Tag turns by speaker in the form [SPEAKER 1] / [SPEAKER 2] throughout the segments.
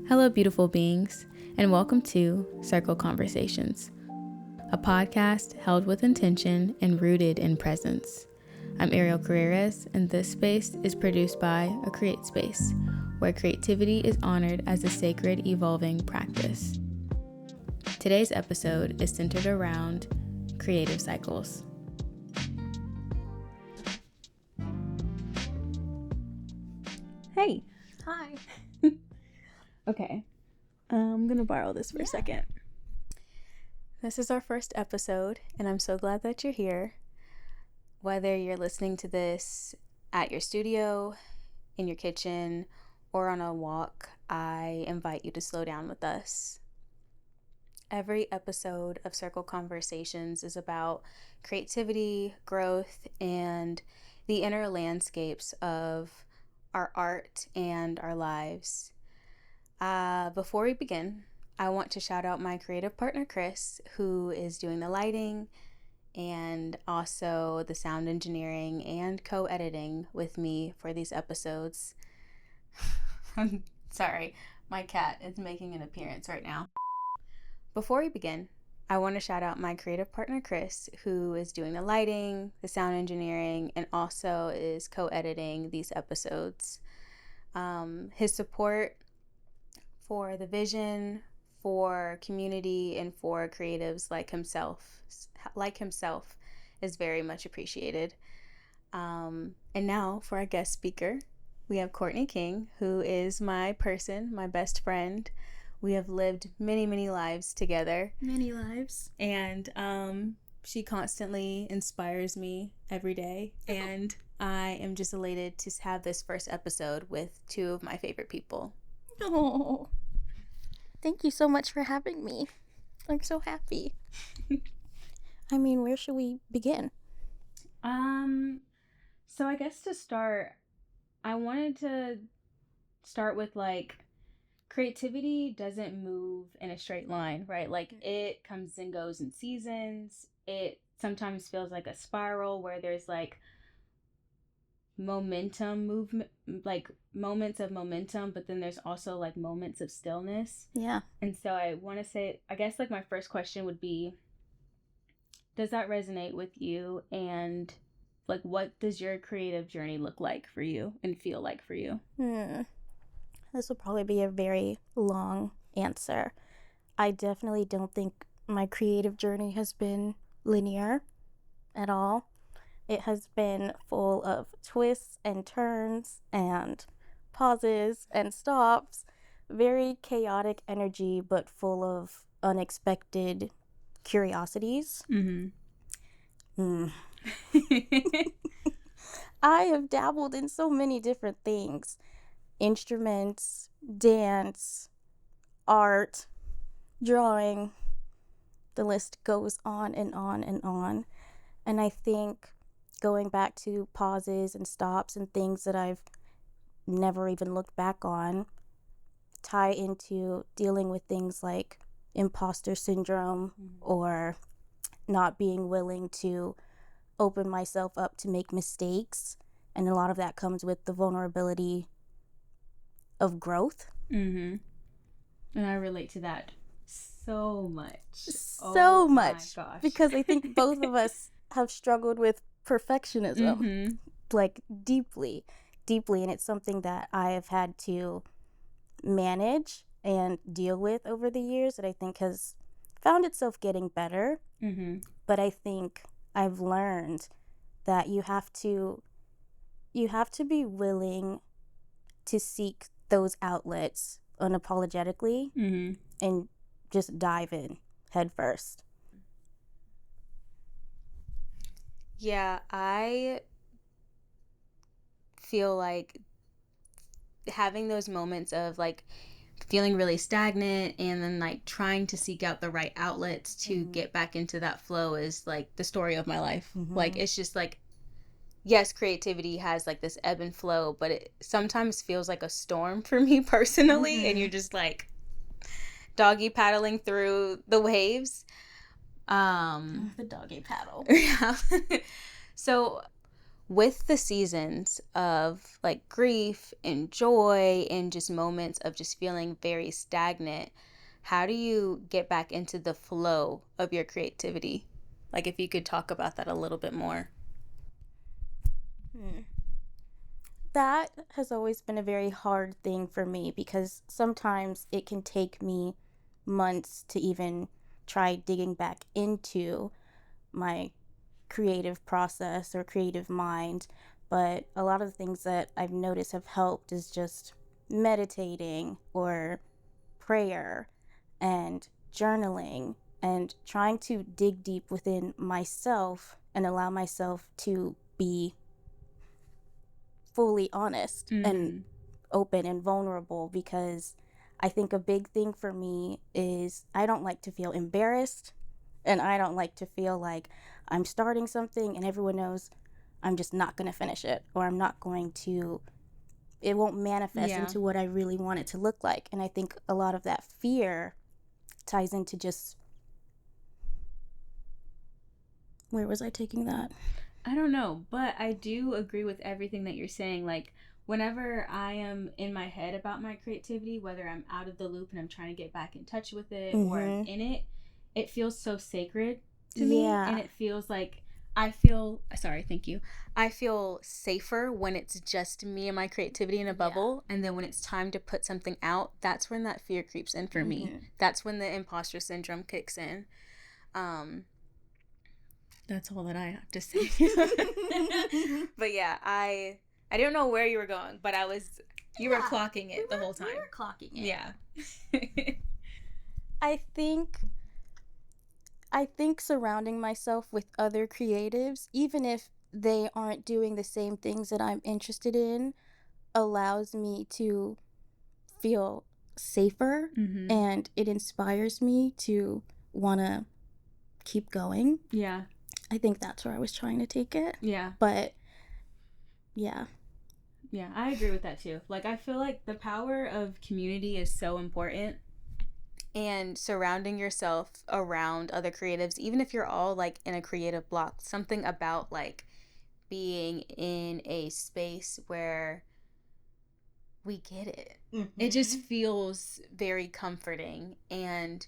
[SPEAKER 1] Hello, beautiful beings, and welcome to Circle Conversations, a podcast held with intention and rooted in presence. I'm Ariel Carreras, and this space is produced by a Create Space, where creativity is honored as a sacred, evolving practice. Today's episode is centered around creative cycles.
[SPEAKER 2] Hey.
[SPEAKER 3] Hi.
[SPEAKER 2] Okay. I'm going to borrow this for a second.
[SPEAKER 1] This is our first episode, and I'm so glad that you're here. Whether you're listening to this at your studio, in your kitchen, or on a walk, I invite you to slow down with us. Every episode of Circle Conversations is about creativity, growth, and the inner landscapes of our art and our lives. Before we begin, I want to shout out my creative partner, Chris, who is doing the lighting and also the sound engineering and co-editing with me for these episodes. I'm sorry, my cat is making an appearance right now. Before we begin, I want to shout out my creative partner, Chris, who is doing the lighting, the sound engineering, and also is co-editing these episodes. His support for the vision, for community, and for creatives like himself is very much appreciated. And now for our guest speaker, we have Courtney King, who is my best friend. We have lived many, many lives together.
[SPEAKER 2] Many lives.
[SPEAKER 1] And she constantly inspires me every day. And I am just elated to have this first episode with two of my favorite people.
[SPEAKER 3] Oh, thank you so much for having me. I'm so happy. I mean, where should we begin?
[SPEAKER 1] So I guess to start, I wanted to start with creativity doesn't move in a straight line, right? It comes and goes in seasons. It sometimes feels like a spiral where there's momentum movement, moments of momentum, but then there's also moments of stillness.
[SPEAKER 3] Yeah.
[SPEAKER 1] And so I want to say, I guess my first question would be, does that resonate with you? And what does your creative journey look like for you and feel like for you?
[SPEAKER 3] This will probably be a very long answer. I definitely don't think my creative journey has been linear at all. It has been full of twists and turns and pauses and stops. Very chaotic energy, but full of unexpected curiosities. I have dabbled in so many different things. Instruments, dance, art, drawing. The list goes on and on and on. And I think going back to pauses and stops and things that I've never even looked back on tie into dealing with things like imposter syndrome or not being willing to open myself up to make mistakes. And a lot of that comes with the vulnerability of growth.
[SPEAKER 1] And I relate to that so much.
[SPEAKER 3] So much.
[SPEAKER 1] My gosh.
[SPEAKER 3] Because I think both of us have struggled with perfectionism, deeply. And it's something that I have had to manage and deal with over the years that I think has found itself getting better. But I think I've learned that you have to be willing to seek those outlets unapologetically and just dive in head first.
[SPEAKER 1] Yeah, I feel like having those moments of feeling really stagnant and then trying to seek out the right outlets to get back into that flow is the story of my life. It's just yes, creativity has this ebb and flow, but it sometimes feels like a storm for me personally, and you're just doggy paddling through the waves.
[SPEAKER 3] The doggy paddle.
[SPEAKER 1] Yeah. So with the seasons of like grief and joy and just moments of just feeling very stagnant, how do you get back into the flow of your creativity? Like if you could talk about that a little bit more.
[SPEAKER 3] That has always been a very hard thing for me because sometimes it can take me months to even try digging back into my creative process or creative mind. But a lot of the things that I've noticed have helped is just meditating or prayer and journaling and trying to dig deep within myself and allow myself to be fully honest and open and vulnerable, because I think a big thing for me is I don't like to feel embarrassed, and I don't like to feel like I'm starting something and everyone knows I'm just not going to finish it, or I'm not going to, it won't manifest into what I really want it to look like. And I think a lot of that fear ties into just, where was I taking that?
[SPEAKER 1] I don't know, but I do agree with everything that you're saying. Like, whenever I am in my head about my creativity, whether I'm out of the loop and I'm trying to get back in touch with it or I'm in it, it feels so sacred to me. And it feels like I feel safer when it's just me and my creativity in a bubble. And then when it's time to put something out, that's when that fear creeps in for me. That's when the imposter syndrome kicks in. That's all that I have to say. But yeah, I don't know where you were going, but you were clocking it the whole time.
[SPEAKER 3] We were clocking it.
[SPEAKER 1] Yeah.
[SPEAKER 3] I think surrounding myself with other creatives, even if they aren't doing the same things that I'm interested in, allows me to feel safer, and it inspires me to want to keep going.
[SPEAKER 1] Yeah.
[SPEAKER 3] I think that's where I was trying to take it.
[SPEAKER 1] Yeah.
[SPEAKER 3] But yeah.
[SPEAKER 1] Yeah, I agree with that too. Like, I feel like the power of community is so important, and surrounding yourself around other creatives, even if you're all like in a creative block, something about like being in a space where we get it. It just feels very comforting, and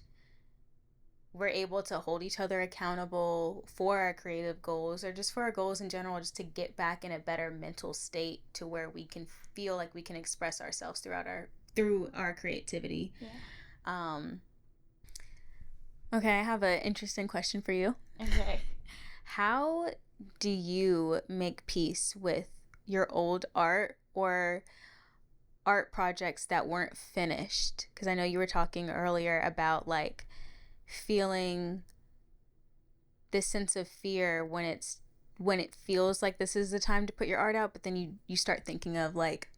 [SPEAKER 1] we're able to hold each other accountable for our creative goals, or just for our goals in general, just to get back in a better mental state to where we can feel like we can express ourselves through our creativity. Okay, I have an interesting question for you.
[SPEAKER 3] Okay.
[SPEAKER 1] How do you make peace with your old art or art projects that weren't finished? Because I know you were talking earlier about like feeling this sense of fear when it feels like this is the time to put your art out, but then you start thinking of like,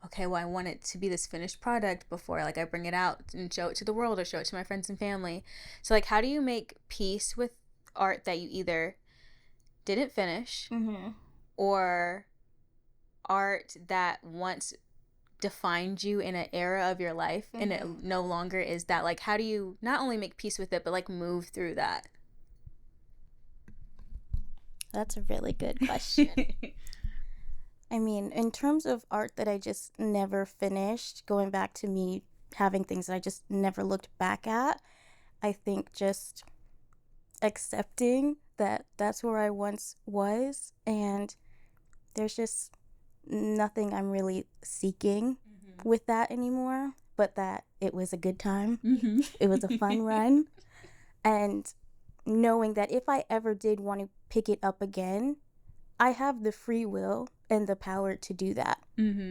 [SPEAKER 1] okay, well, I want it to be this finished product before like I bring it out and show it to the world or show it to my friends and family. So like, how do you make peace with art that you either didn't finish or art that once defined you in an era of your life and it no longer is that? Like, how do you not only make peace with it but like move through that?
[SPEAKER 3] That's a really good question. I mean, in terms of art that I just never finished, going back to me having things that I just never looked back at, I think just accepting that that's where I once was, and there's just nothing I'm really seeking with that anymore, but that it was a good time. It was a fun run. And knowing that if I ever did want to pick it up again, I have the free will and the power to do that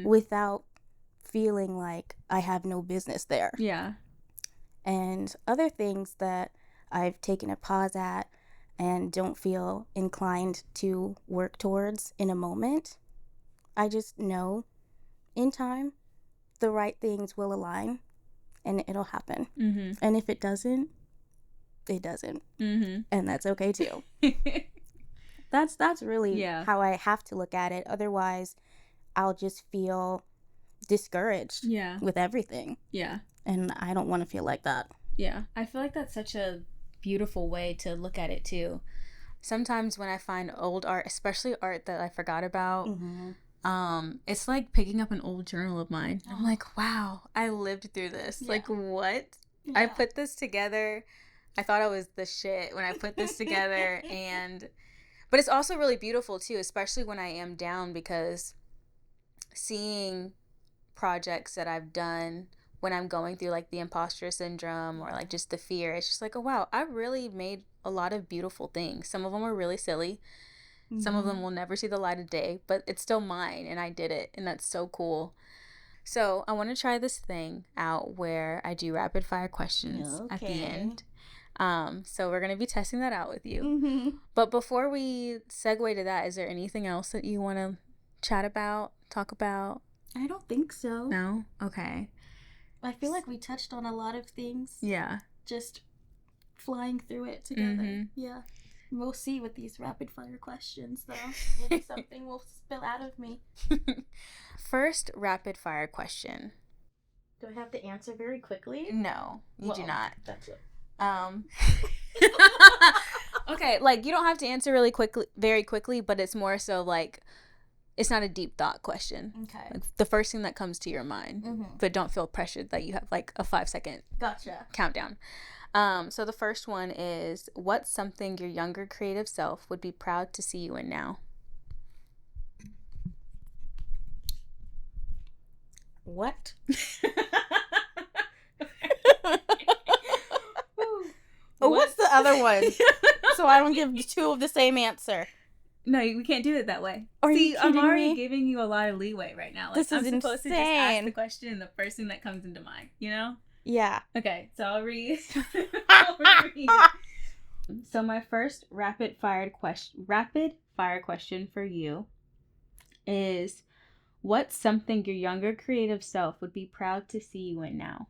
[SPEAKER 3] without feeling like I have no business there.
[SPEAKER 1] Yeah.
[SPEAKER 3] And other things that I've taken a pause at and don't feel inclined to work towards in a moment, I just know in time the right things will align and it'll happen. And if it doesn't, it doesn't. And that's okay too. That's really how I have to look at it. Otherwise, I'll just feel discouraged with everything. Yeah. And I don't want to feel like that.
[SPEAKER 1] Yeah. I feel like that's such a beautiful way to look at it too. sometimes when I find old art, especially art that I forgot about, it's like picking up an old journal of mine. I'm like, wow, I lived through this.
[SPEAKER 3] Yeah.
[SPEAKER 1] Like, what?
[SPEAKER 3] Yeah.
[SPEAKER 1] I put this together. I thought I was the shit when I put this together. But it's also really beautiful too, especially when I am down, because seeing projects that I've done when I'm going through like the imposter syndrome or like just the fear, it's just like, oh wow, I really made a lot of beautiful things. Some of them are really silly. Some of them will never see the light of day, but it's still mine and I did it, and that's so cool. So I want to try this thing out where I do rapid fire questions at the end. So we're going to be testing that out with you. But before we segue to that, is there anything else that you want to chat about, talk about?
[SPEAKER 3] I don't think so.
[SPEAKER 1] No? Okay.
[SPEAKER 3] I feel like we touched on a lot of things.
[SPEAKER 1] Yeah.
[SPEAKER 3] Just flying through it together. Yeah. We'll see with these rapid fire questions, though. Maybe something will spill out of me.
[SPEAKER 1] First rapid fire question.
[SPEAKER 3] Do I have to answer very quickly?
[SPEAKER 1] No, you do not.
[SPEAKER 3] That's it.
[SPEAKER 1] Okay, like you don't have to answer very quickly, but it's more so like it's not a deep thought question.
[SPEAKER 3] Okay.
[SPEAKER 1] Like the first thing that comes to your mind, but don't feel pressured that you have like a 5-second countdown. So the first one is, what's something your younger creative self would be proud to see you in now?
[SPEAKER 3] What? What's the other one? So I don't give two of the same answer.
[SPEAKER 1] No, we can't do it that way.
[SPEAKER 3] Are you kidding
[SPEAKER 1] I'm already
[SPEAKER 3] me?
[SPEAKER 1] giving you a lot of leeway right now. Like,
[SPEAKER 3] This is
[SPEAKER 1] I'm supposed to just ask
[SPEAKER 3] insane.
[SPEAKER 1] the question and the first thing that comes into mind, you know?
[SPEAKER 3] Yeah.
[SPEAKER 1] Okay, so I'll read. I'll read it. So my first rapid fire question for you is, what's something your younger creative self would be proud to see you in now?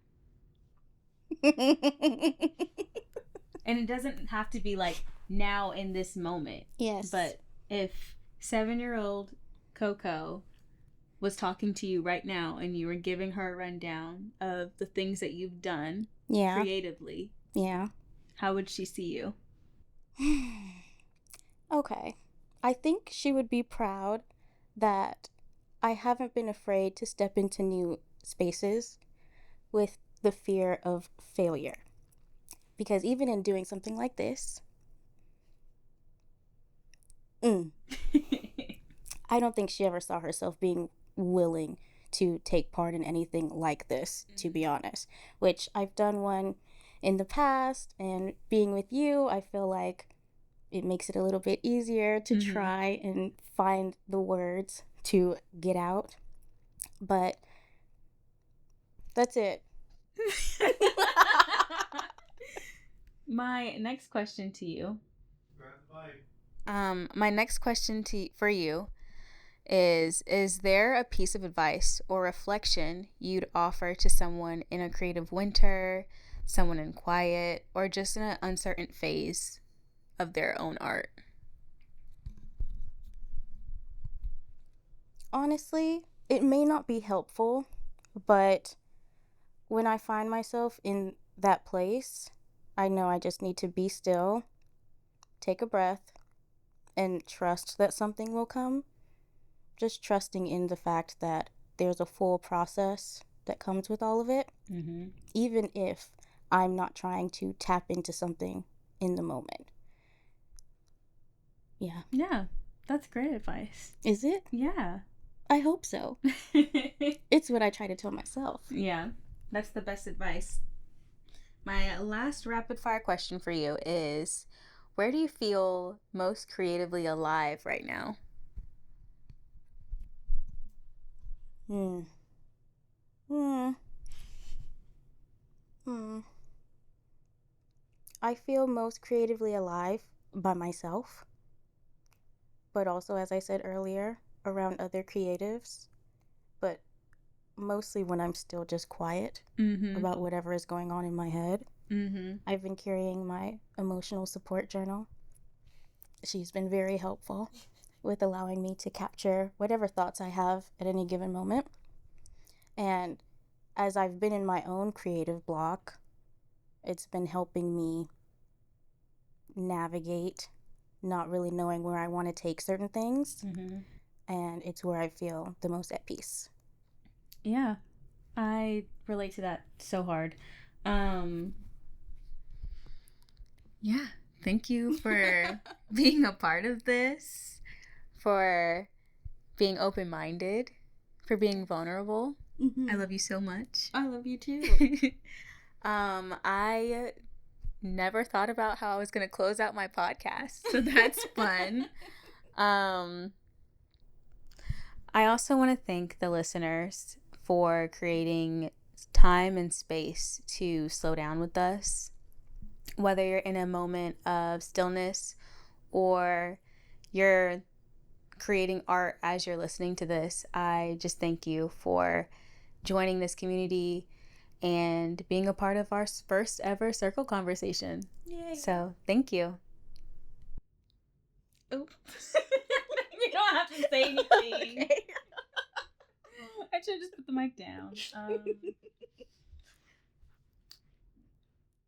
[SPEAKER 1] And it doesn't have to be like now in this moment.
[SPEAKER 3] Yes.
[SPEAKER 1] But if 7-year-old Coco was talking to you right now and you were giving her a rundown of the things that you've done creatively, how would she see you?
[SPEAKER 3] Okay. I think she would be proud that I haven't been afraid to step into new spaces with the fear of failure. Because even in doing something like this, I don't think she ever saw herself being willing to take part in anything like this, to be honest. Which I've done one in the past, and being with you, I feel like it makes it a little bit easier to try and find the words to get out. But that's it.
[SPEAKER 1] My next question to you. My next question for you is there a piece of advice or reflection you'd offer to someone in a creative winter, someone in quiet, or just in an uncertain phase of their own art?
[SPEAKER 3] Honestly, it may not be helpful, but when I find myself in that place, I know I just need to be still, take a breath, and trust that something will come. Just trusting in the fact that there's a full process that comes with all of it, even if I'm not trying to tap into something in the moment. Yeah.
[SPEAKER 1] Yeah, that's great advice.
[SPEAKER 3] Is it?
[SPEAKER 1] Yeah.
[SPEAKER 3] I hope so. It's what I try to tell myself.
[SPEAKER 1] Yeah, that's the best advice. My last rapid fire question for you is, where do you feel most creatively alive right now?
[SPEAKER 3] I feel most creatively alive by myself, but also, as I said earlier, around other creatives, but mostly when I'm still just quiet about whatever is going on in my head. I've been carrying my emotional support journal. She's been very helpful with allowing me to capture whatever thoughts I have at any given moment. And as I've been in my own creative block, it's been helping me navigate not really knowing where I want to take certain things.
[SPEAKER 2] Mm-hmm.
[SPEAKER 3] And it's where I feel the most at peace.
[SPEAKER 2] Yeah, I relate to that so hard.
[SPEAKER 1] Yeah, thank you for being a part of this, for being open-minded, for being vulnerable.
[SPEAKER 2] Mm-hmm.
[SPEAKER 1] I love you so much.
[SPEAKER 2] I love you too.
[SPEAKER 1] I never thought about how I was going to close out my podcast, so that's fun. I also want to thank the listeners for creating time and space to slow down with us. Whether you're in a moment of stillness or you're creating art as you're listening to this, I just thank you for joining this community and being a part of our first ever circle conversation.
[SPEAKER 2] Yay.
[SPEAKER 1] So, thank you.
[SPEAKER 2] Oh. You don't have to say anything.
[SPEAKER 3] Okay.
[SPEAKER 2] I should just put the mic down.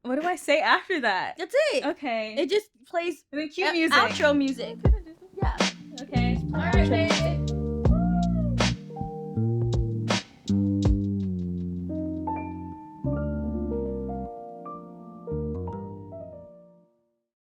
[SPEAKER 2] What do I say after that?
[SPEAKER 3] That's it.
[SPEAKER 2] Okay.
[SPEAKER 3] It just plays
[SPEAKER 2] and then cue music.
[SPEAKER 3] outro music. Yeah.
[SPEAKER 2] Okay. All right, babe.